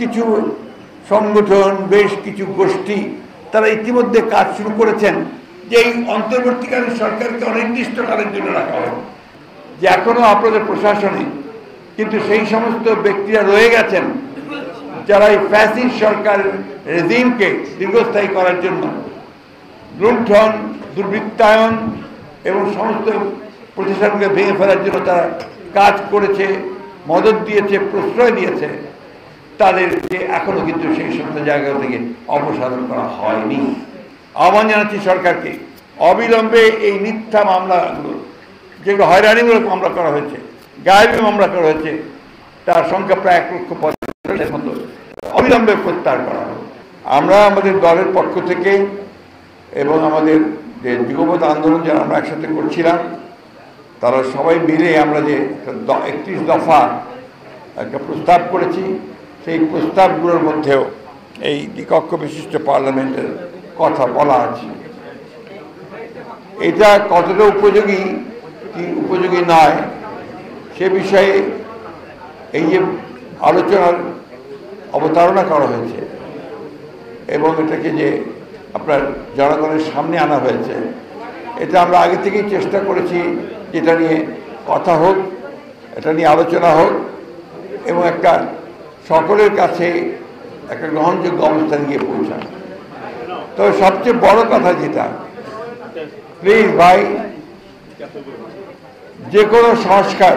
কিছু সংগঠন, বেশ কিছু গোষ্ঠী তারা ইতিমধ্যে কাজ শুরু করেছেন যে এই অন্তর্বর্তীকালীন সরকারকে অনির্দিষ্টকালের জন্য রাখা হবে, যে এখনো আপনাদের প্রশাসনে কিন্তু সেই সমস্ত ব্যক্তিরা রয়ে গেছেন যারা এই ফ্যাসিস্ট সরকার রেজিমকে দীর্ঘস্থায়ী করার জন্য লুণ্ঠন, দুর্বৃত্তায়ন এবং সমস্ত প্রতিষ্ঠানকে ভেঙে ফেলার জন্য তারা কাজ করেছে, মদত দিয়েছে, প্রশ্রয় দিয়েছে। তাদেরকে এখনো কিন্তু সেই সমস্ত জায়গা থেকে অপসারণ করা হয়নি। আহ্বান জানাচ্ছি সরকারকে অবিলম্বে এই মিথ্যা মামলাগুলো, যেগুলো হয়রানিমূলক মামলা করা হয়েছে, গায়েবী মামলা করা হয়েছে, তার সংখ্যা প্রায় 1,50,000 মতো, অবিলম্বে প্রত্যাহার করা হবে। আমরা আমাদের দলের পক্ষ থেকে এবং আমাদের যে যুগপৎ আন্দোলন যারা আমরা একসাথে করছিলাম, তারা সবাই মিলে আমরা যে 31 দফা একটা প্রস্তাব করেছি, সেই প্রস্তাবগুলোর মধ্যেও এই দ্বিকক্ষ বিশিষ্ট পার্লামেন্টের কথা বলা আছে। এটা কতটা উপযোগী কি উপযোগী নয় সে বিষয়ে এই যে আলোচনার অবতারণা করা হয়েছে এবং এটাকে যে আপনার জনগণের সামনে আনা হয়েছে, এটা আমরা আগে থেকেই চেষ্টা করেছি যেটা নিয়ে কথা হোক, এটা নিয়ে আলোচনা হোক এবং একটা সকলের কাছে একটা গ্রহণযোগ্য অবস্থানে গিয়ে পৌঁছায়। তবে সবচেয়ে বড় কথা যেটা, প্লিজ ভাই, যে কোনো সংস্কার,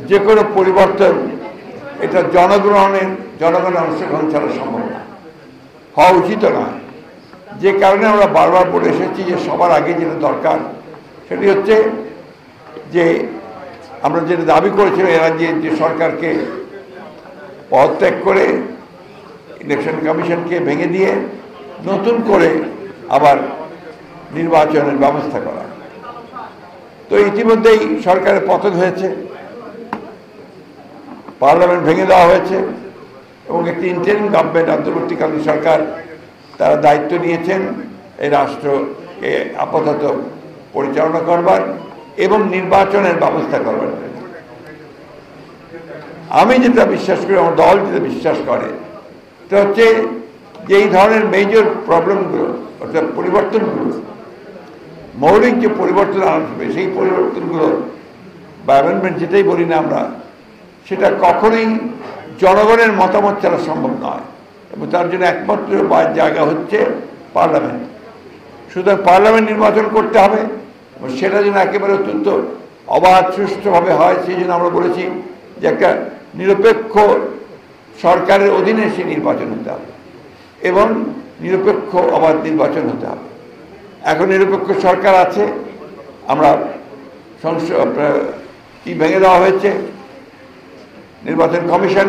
যে কোনো পরিবর্তন এটা জনগণের অংশগ্রহণ ছাড়া সম্ভব না, হওয়া উচিত না। যে কারণে আমরা বারবার বলে এসেছি যে সবার আগে যেটা দরকার সেটি হচ্ছে যে আমরা যেটা দাবি করেছিলাম এরা যে সরকারকে পদত্যাগ করে ইলেকশন কমিশনকে ভেঙে দিয়ে নতুন করে আবার নির্বাচনের ব্যবস্থা করা। তো ইতিমধ্যেই সরকারের পতন হয়েছে, পার্লামেন্ট ভেঙে দেওয়া হয়েছে এবং একটি ইন্টারিম গভর্নমেন্ট, অন্তর্বর্তীকালীন সরকার, তারা দায়িত্ব নিয়েছেন এই রাষ্ট্রকে আপাতত পরিচালনা করবার এবং নির্বাচনের ব্যবস্থা করবার। আমি যেটা বিশ্বাস করি, আমার দল যেটা বিশ্বাস করে, সেটা হচ্ছে যে এই ধরনের মেজর প্রবলেমগুলো, অর্থাৎ পরিবর্তনগুলো, মৌলিক যে পরিবর্তন আসবে সেই পরিবর্তনগুলো বা অ্যামেন্ডমেন্ট যেটাই বলি না আমরা, সেটা কখনোই জনগণের মতামত ছাড়া সম্ভব নয় এবং তার জন্য একমাত্র জায়গা হচ্ছে পার্লামেন্ট। সুতরাং পার্লামেন্ট নির্বাচন করতে হবে এবং সেটা যেন একেবারে অত্যন্ত অবাধ সুষ্ঠুভাবে হয়, সেই জন্য আমরা বলেছি যে একটা নিরপেক্ষ সরকারের অধীনে সে নির্বাচন হতে হবে এবং নিরপেক্ষ অবাধ নির্বাচন হতে হবে। এখন নিরপেক্ষ সরকার আছে, আমরা কি ভেঙে দেওয়া হয়েছে নির্বাচন কমিশন,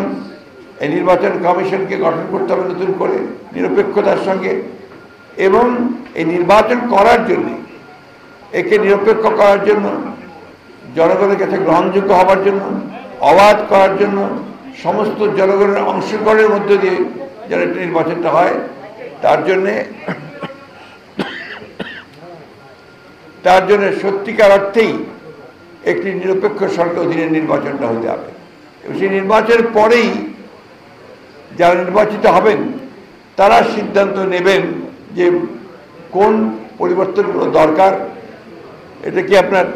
এই নির্বাচন কমিশনকে গঠন করতে হবে নতুন করে নিরপেক্ষতার সঙ্গে এবং এই নির্বাচন করার জন্য, একে নিরপেক্ষ করার জন্য, জনগণের কাছে গ্রহণযোগ্য হওয়ার জন্য, অবাধ করার জন্য, সমস্ত জনগণের অংশগ্রহণের মধ্য দিয়ে যেন একটা নির্বাচনটা হয়, তার জন্য সত্যিকার অর্থেই একটি নিরপেক্ষ সরকার অধীনে নির্বাচনটা হতে হবে এবং সেই নির্বাচনের পরেই যারা নির্বাচিত হবেন তারা সিদ্ধান্ত নেবেন যে কোন পরিবর্তনগুলো দরকার। এটা কি আপনার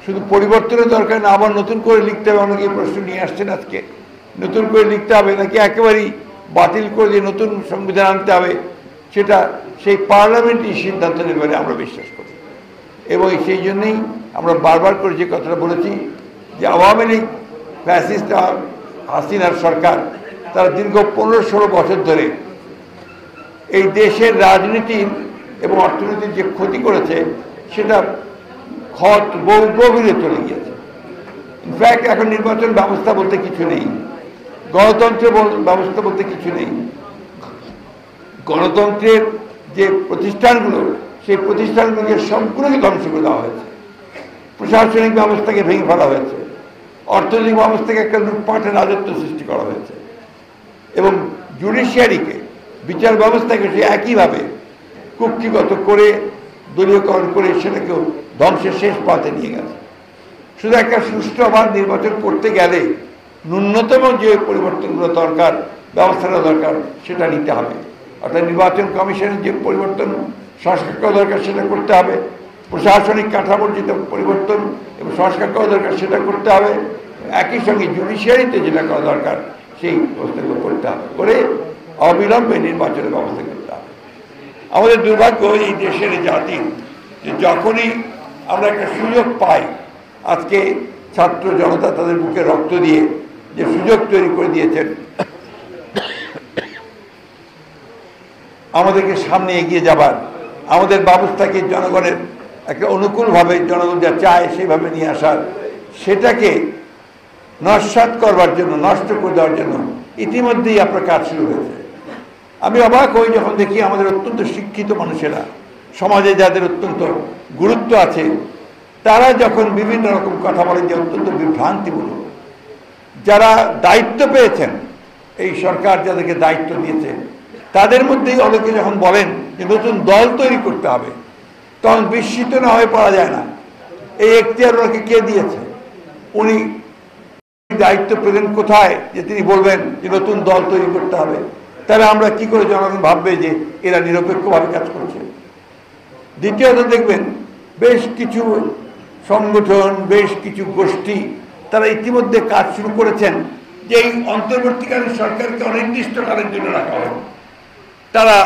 শুধু পরিবর্তনের দরকার না, আবার নতুন করে লিখতে হবে? অনেকে প্রশ্ন নিয়ে আসছেন আজকে, নতুন করে লিখতে হবে নাকি একেবারেই বাতিল করে দিয়ে নতুন সংবিধান আনতে হবে, সেটা সেই পার্লামেন্টই সিদ্ধান্ত নেবে বলে আমরা বিশ্বাস করি। এবং সেই জন্যই আমরা বারবার করে যে কথাটা বলেছি যে আওয়ামী লীগ, ফ্যাসিস্ট হাসিনার সরকার, তারা দীর্ঘ 15-16 বছর ধরে এই দেশের রাজনীতির এবং অর্থনীতির যে ক্ষতি করেছে সেটা বহু গভীরে চলে গিয়েছে। ইনফ্যাক্ট এখন নির্বাচন ব্যবস্থা বলতে কিছু নেই, গণতন্ত্রের ব্যবস্থা বলতে কিছু নেই। গণতন্ত্রের যে প্রতিষ্ঠানগুলো, সেই প্রতিষ্ঠানগুলোকে সম্পূর্ণ ধ্বংস করে দেওয়া হয়েছে, প্রশাসনিক ব্যবস্থাকে ভেঙে ফেলা হয়েছে, অর্থনৈতিক ব্যবস্থাকে একটা লুটপাটের রাজত্ব সৃষ্টি করা হয়েছে এবং জুডিশিয়ারিকে, বিচার ব্যবস্থাকে সে একইভাবে কুক্ষিগত করে, দলীয়করণ করে সেটাকেও ধ্বংসের শেষ পথে নিয়ে গেছে। শুধু একটা সুষ্ঠু আবার নির্বাচন করতে গেলে ন্যূনতম যে পরিবর্তনগুলো দরকার ব্যবস্থা নেওয়া দরকার সেটা নিতে হবে। অর্থাৎ নির্বাচন কমিশনের যে পরিবর্তন সংস্কার করা দরকার সেটা করতে হবে, প্রশাসনিক কাঠামোর যেটা পরিবর্তন এবং সংস্কার করা দরকার সেটা করতে হবে, একই সঙ্গে জুডিশিয়ারিতে যেটা করা দরকার সেই ব্যবস্থাগুলো করতে হবে, করে অবিলম্বে নির্বাচনের ব্যবস্থা করতে হবে। আমাদের দুর্ভাগ্য এই দেশের জাতির যে যখনই আমরা একটা সুযোগ পাই, আজকে ছাত্র জনতা তাদের বুকে রক্ত দিয়ে যে সুযোগ তৈরি করে দিয়েছেন আমাদেরকে সামনে এগিয়ে যাবার, আমাদের ব্যবস্থাকে জনগণের একটা অনুকূলভাবে জনগণ যা চায় সেইভাবে নিয়ে আসার, সেটাকে নস্যাৎ করবার জন্য, নষ্ট করে দেওয়ার জন্য ইতিমধ্যেই আপনার কাজ শুরু হয়েছে। আমি অবাক হই যখন দেখি আমাদের অত্যন্ত শিক্ষিত মানুষেরা, সমাজে যাদের অত্যন্ত গুরুত্ব আছে, তারা যখন বিভিন্ন রকম কথা বলেন যে অত্যন্ত বিভ্রান্তিমূলক, যারা দায়িত্ব পেয়েছেন, এই সরকার যাদেরকে দায়িত্ব দিয়েছে তাদের মধ্যেই অনেকে যখন বলেন যে নতুন দল তৈরি করতে হবে, তখন বিস্মিত না হয়ে পড়া যায় না। এই এখতিয়ার ওনাকে কে দিয়েছে? উনি দায়িত্ব পেলেন কোথায় যে তিনি বলবেন যে নতুন দল তৈরি করতে হবে? তাহলে আমরা কি করে জনগণ ভাববে যে এরা নিরপেক্ষভাবে কাজ করছে? দ্বিতীয়ত দেখবেন বেশ কিছু সংগঠন, বেশ কিছু গোষ্ঠী তারা ইতিমধ্যে কাজ শুরু করেছেন যে এই অন্তর্বর্তীকালীন সরকারকে অনির্দিষ্টকালের জন্য রাখা হবে। তারা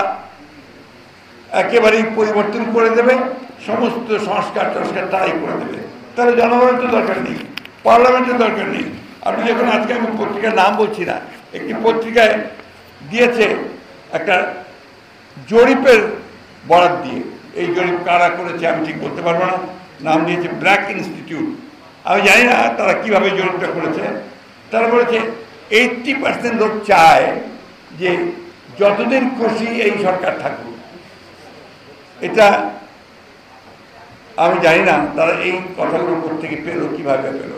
একেবারেই পরিবর্তন করে দেবে, সমস্ত সংস্কার তারাই করে দেবে। তাহলে জনগণের তো দরকার নেই, পার্লামেন্টের দরকার নেই। আপনি যখন আজকে আমি পত্রিকার নাম বলছি না, একটি পত্রিকায় দিয়েছে একটা জরিপের বরাত দিয়ে, এই জরিপ কারা করেছে আমি ঠিক বলতে পারবো না, নাম দিয়েছে ব্র্যাক ইনস্টিটিউট। আমি জানি না তারা কিভাবে জরিপটা করেছে। তারা বলেছে 80% লোক চায় যে যতদিন খুশি এই সরকার থাকুক। এটা আমি জানি না তারা এই কথাগুলো থেকে পেলো, কীভাবে পেলো,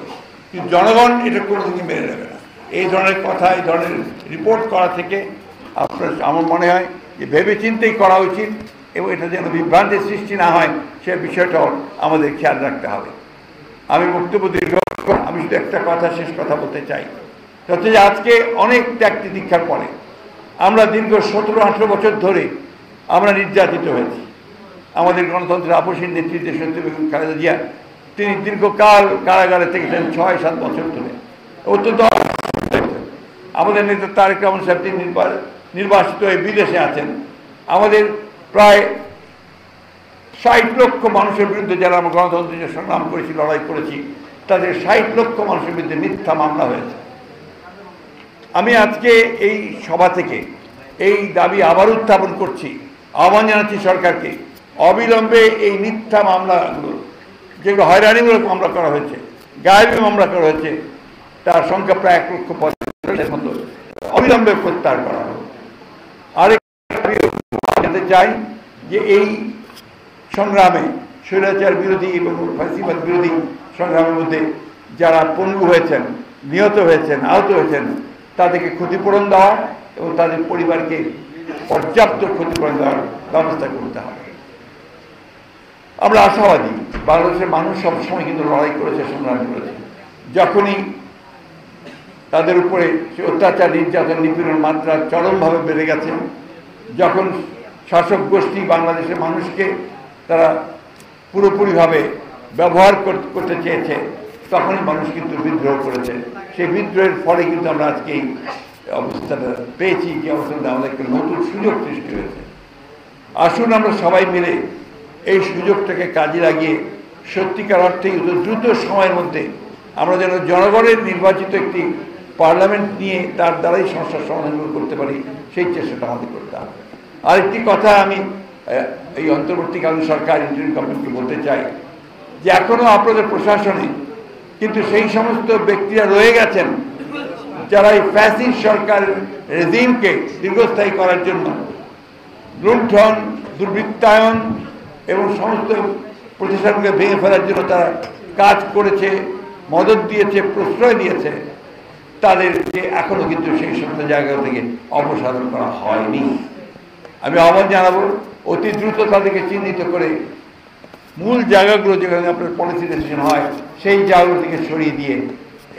কিন্তু জনগণ এটা কোনোদিনই মেনে নেবে না। এই ধরনের কথা, এই ধরনের রিপোর্ট করা থেকে আমার মনে হয় যে ভেবেচিন্তেই করা উচিত, এবং এটা যেন বিভ্রান্তির সৃষ্টি না হয় সে বিষয়টাও আমাদের খেয়াল রাখতে হবে। আমি বক্তব্য দীর্ঘ, আমি শুধু একটা কথা, শেষ কথা বলতে চাই, হচ্ছে যে আজকে অনেক ত্যাগ তিতিক্ষার পরে আমরা দীর্ঘ 17-18 বছর ধরে আমরা নির্যাতিত হয়েছি। আমাদের গণতন্ত্রের আপসীর নেত্রী দেশনেত্রী বেগম খালেদা জিয়া, তিনি দীর্ঘকাল কারাগারে থেকেছেন 6-7 বছর ধরে, অত্যন্ত। আমাদের নেতা তারেক রহমান সাহেব তিনি নির্বাসিত হয়ে বিদেশে আছেন। আমাদের প্রায় 60 লক্ষ মানুষের বিরুদ্ধে, যারা আমরা গণতন্ত্রের সংগ্রাম করেছি, লড়াই করেছি, তাদের 60 লক্ষ মানুষের বিরুদ্ধে মিথ্যা মামলা হয়েছে। আমি আজকে এই সভা থেকে এই দাবি আবার উত্থাপন করছি, আহ্বান জানাচ্ছি সরকারকে, অবিলম্বে এই মিথ্যা মামলাগুলো, যেগুলো হয়রানিমূলক মামলা করা হয়েছে, গায়েবী মামলা করা হয়েছে, তার সংখ্যা প্রায় 1 লক্ষ 50,000 মতো, অবিলম্বে প্রত্যাহার করা হবে। আরেক জানতে চাই যে এই সংগ্রামে, স্বৈরাচার বিরোধী এবং ফাঁসিবাদ বিরোধী সংগ্রামের মধ্যে যারা পঙ্গু হয়েছেন, নিহত হয়েছেন, আহত হয়েছেন, তাদেরকে ক্ষতিপূরণ দেওয়া এবং তাদের পরিবারকে পর্যাপ্ত ক্ষতিপূরণ দেওয়ার ব্যবস্থা করতে হবে। আমরা আশাবাদী, বাংলাদেশের মানুষ সবসময় কিন্তু লড়াই করেছে, সংগ্রাম করেছে। যখনই তাদের উপরে সে অত্যাচার, নির্যাতন, নিপীড়নের মাত্রা চরমভাবে বেড়ে গেছে, যখন শাসক গোষ্ঠী বাংলাদেশের মানুষকে তারা পুরোপুরিভাবে ব্যবহার করতে চেয়েছে, তখনই মানুষ কিন্তু বিদ্রোহ করেছে। সেই বিদ্রোহের ফলে কিন্তু আমরা আজকে এই অবস্থাটা পেয়েছি, যে অবস্থাটা আমাদের একটা নতুন সুযোগ সৃষ্টি হয়েছে। আসুন আমরা সবাই মিলে এই সুযোগটাকে কাজে লাগিয়ে সত্যিকার অর্থে দ্রুত সময়ের মধ্যে আমরা যেন জনগণের নির্বাচিত একটি পার্লামেন্ট নিয়ে তার দ্বারাই সমস্যার সমাধান করতে পারি, সেই চেষ্টাটা আমাদের করতে হবে। আরেকটি কথা আমি এই অন্তর্বর্তীকালীন সরকার, ইন্টারিম গভর্নমেন্টকে বলতে চাই যে এখনও আপনাদের প্রশাসনে কিন্তু সেই সমস্ত ব্যক্তিরা রয়ে গেছেন যারা এই ফ্যাসিস্ট সরকার রেজিমকে দীর্ঘস্থায়ী করার জন্য লুণ্ঠন, দুর্বৃত্তায়ন এবং সমস্ত প্রতিষ্ঠানকে ভেঙে ফেলার জন্য তারা কাজ করেছে, মদত দিয়েছে, প্রশ্রয় দিয়েছে। তাদেরকে এখনো কিন্তু সেই সমস্ত জায়গা থেকে অপসারণ করা হয়নি। আমি আহ্বান জানাবো অতি দ্রুত তাদেরকে চিহ্নিত করে মূল জায়গাগুলো যেখানে আপনার পলিসি ডিসিশন হয় সেই জায়গাগুলো থেকে সরিয়ে দিয়ে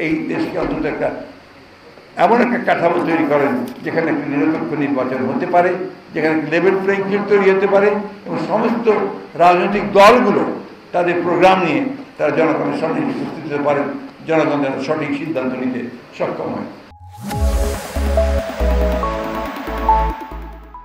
এই দেশকে অন্তত একটা এমন একটা কাঠামো তৈরি করেন যেখানে একটা নিরপেক্ষ নির্বাচন হতে পারে, যেখানে একটা লেভেল প্লেইং ফিল্ড তৈরি হতে পারে এবং সমস্ত রাজনৈতিক দলগুলো তাদের প্রোগ্রাম নিয়ে তারা জনগণের সামনে উপস্থিত হতে পারেন, জনগণ যেন সঠিক সিদ্ধান্ত নিতে সক্ষম হয়।